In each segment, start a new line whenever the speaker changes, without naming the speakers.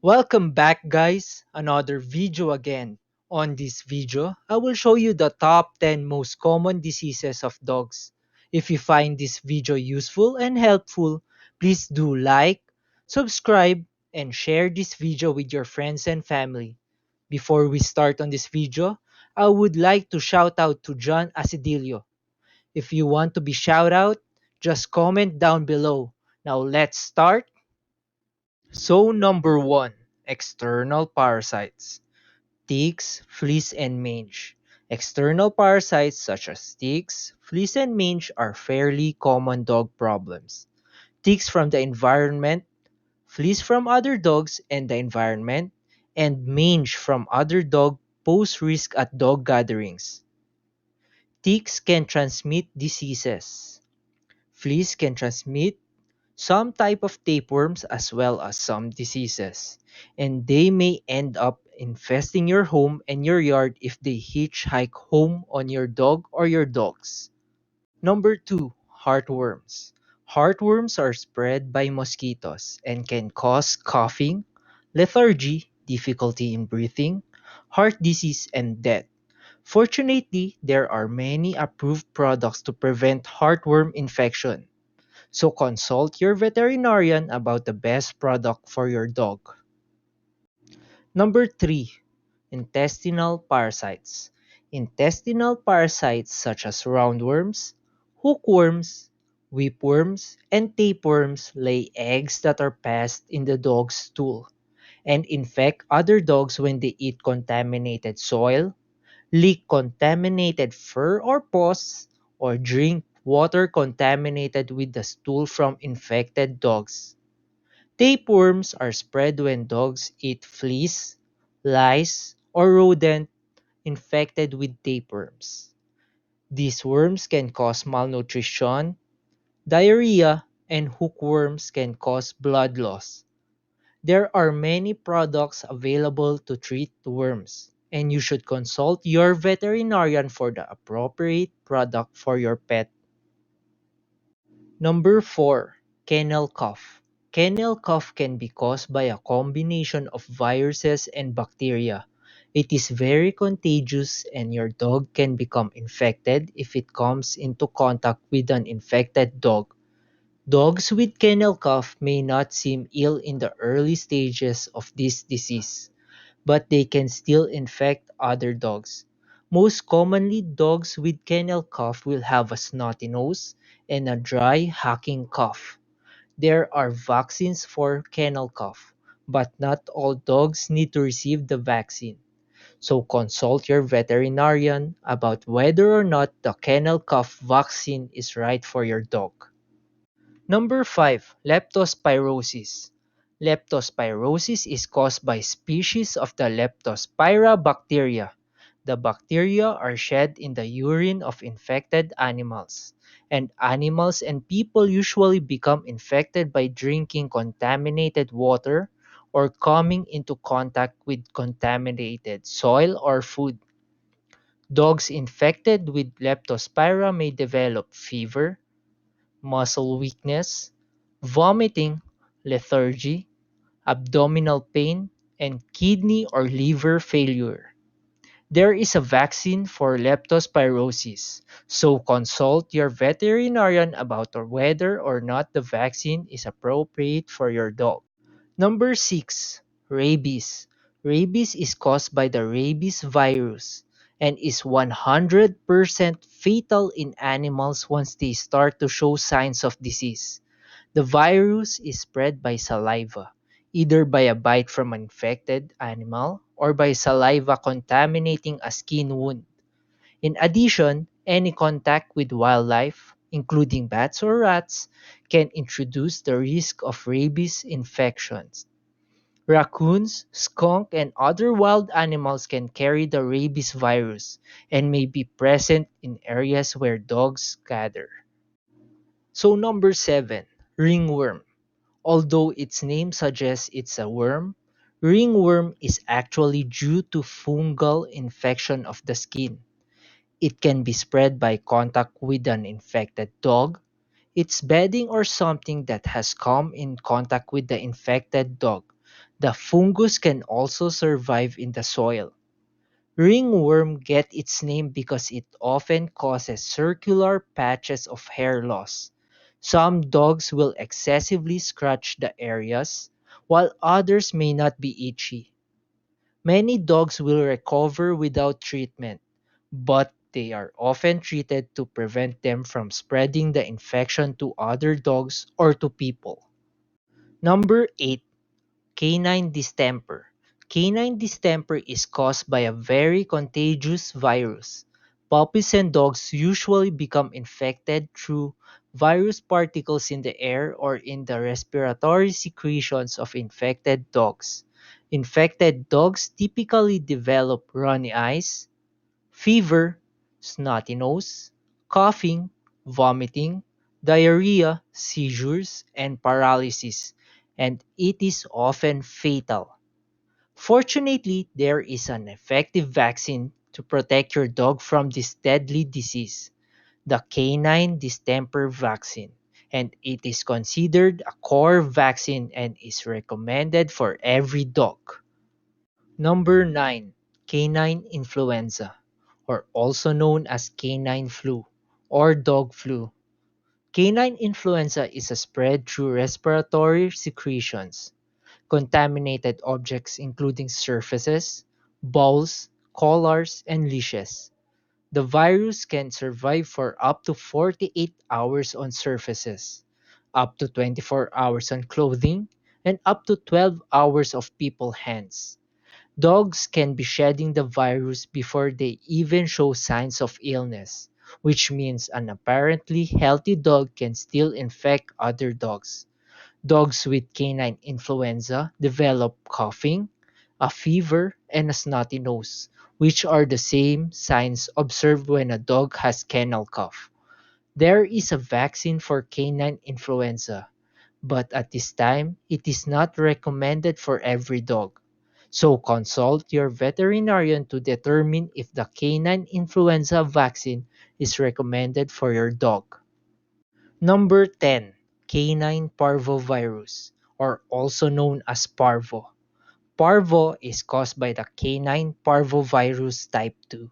Welcome back guys, another video again. On this video, I will show you the top 10 most common diseases of dogs. If you find this video useful and helpful, please do like, subscribe, and share this video with your friends and family. Before we start on this video, I would like to shout out to John Acidillo. If you want to be shout out, just comment down below. Now let's start. So number 1, external parasites. Ticks, fleas, and mange. External parasites such as ticks, fleas, and mange are fairly common dog problems. Ticks from the environment, fleas from other dogs and the environment, and mange from other dogs pose risk at dog gatherings. Ticks can transmit diseases. Fleas can transmit some type of tapeworms as well as some diseases, and they may end up infesting your home and your yard if they hitchhike home on your dog or your dogs. Number 2, heartworms. Heartworms are spread by mosquitoes and can cause coughing, lethargy, difficulty in breathing, heart disease, and death. Fortunately, there are many approved products to prevent heartworm infection. So consult your veterinarian about the best product for your dog. Number 3, intestinal parasites. Intestinal parasites such as roundworms, hookworms, whipworms, and tapeworms lay eggs that are passed in the dog's stool and infect other dogs when they eat contaminated soil, lick contaminated fur or paws, or drink water contaminated with the stool from infected dogs. Tapeworms are spread when dogs eat fleas, lice, or rodent infected with tapeworms. These worms can cause malnutrition, diarrhea, and hookworms can cause blood loss. There are many products available to treat worms, and you should consult your veterinarian for the appropriate product for your pet. Number 4, kennel cough. Kennel cough can be caused by a combination of viruses and bacteria. It is very contagious and your dog can become infected if it comes into contact with an infected dog. Dogs with kennel cough may not seem ill in the early stages of this disease, but they can still infect other dogs. Most commonly, dogs with kennel cough will have a snotty nose and a dry, hacking cough. There are vaccines for kennel cough, but not all dogs need to receive the vaccine. So consult your veterinarian about whether or not the kennel cough vaccine is right for your dog. Number 5, leptospirosis. Leptospirosis is caused by species of the Leptospira bacteria. The bacteria are shed in the urine of infected animals, and animals and people usually become infected by drinking contaminated water or coming into contact with contaminated soil or food. Dogs infected with Leptospira may develop fever, muscle weakness, vomiting, lethargy, abdominal pain, and kidney or liver failure. There is a vaccine for leptospirosis, so consult your veterinarian about whether or not the vaccine is appropriate for your dog. Number 6, rabies. Rabies is caused by the rabies virus and is 100% fatal in animals once they start to show signs of disease. The virus is spread by saliva, either by a bite from an infected animal or by saliva contaminating a skin wound. In addition, any contact with wildlife, including bats or rats, can introduce the risk of rabies infections. Raccoons, skunk, and other wild animals can carry the rabies virus and may be present in areas where dogs gather. So number 7, ringworm. Although its name suggests it's a worm, ringworm is actually due to fungal infection of the skin. It can be spread by contact with an infected dog, its bedding or something that has come in contact with the infected dog. The fungus can also survive in the soil. Ringworm get its name because it often causes circular patches of hair loss. Some dogs will excessively scratch the areas, while others may not be itchy. Many dogs will recover without treatment, but they are often treated to prevent them from spreading the infection to other dogs or to people. Number 8. Canine Distemper. Canine distemper is caused by a very contagious virus. Puppies and dogs usually become infected through virus particles in the air or in the respiratory secretions of infected dogs. Infected dogs typically develop runny eyes, fever, snotty nose, coughing, vomiting, diarrhea, seizures, and paralysis, and it is often fatal. Fortunately, there is an effective vaccine to protect your dog from this deadly disease, the Canine Distemper vaccine, and it is considered a core vaccine and is recommended for every dog. Number 9. Canine influenza, or also known as canine flu or dog flu. Canine influenza is a spread through respiratory secretions, contaminated objects including surfaces, bowls, collars, and leashes. The virus can survive for up to 48 hours on surfaces, up to 24 hours on clothing, and up to 12 hours of people's hands. Dogs can be shedding the virus before they even show signs of illness, which means an apparently healthy dog can still infect other dogs. Dogs with canine influenza develop coughing, a fever, and a snotty nose, which are the same signs observed when a dog has kennel cough. There is a vaccine for canine influenza, but at this time, it is not recommended for every dog. So consult your veterinarian to determine if the canine influenza vaccine is recommended for your dog. Number 10. Canine parvovirus, or also known as Parvo. Parvo is caused by the canine parvovirus type 2.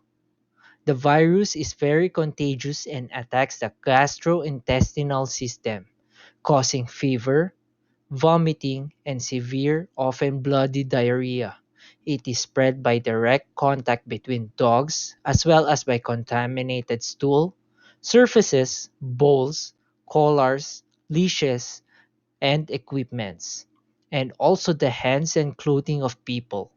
The virus is very contagious and attacks the gastrointestinal system, causing fever, vomiting, and severe, often bloody diarrhea. It is spread by direct contact between dogs as well as by contaminated stool, surfaces, bowls, collars, leashes, and equipments, and also the hands and clothing of people.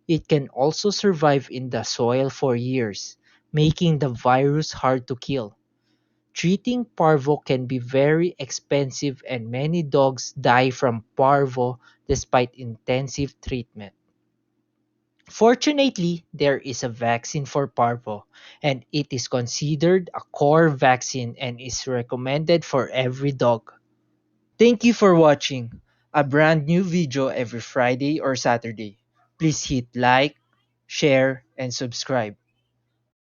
It can also survive in the soil for years, making the virus hard to kill. Treating parvo can be very expensive and many dogs die from parvo despite intensive treatment. Fortunately, there is a vaccine for parvo and it is considered a core vaccine and is recommended for every dog. Thank you for watching. A brand new video every Friday or Saturday. Please hit like, share, and subscribe.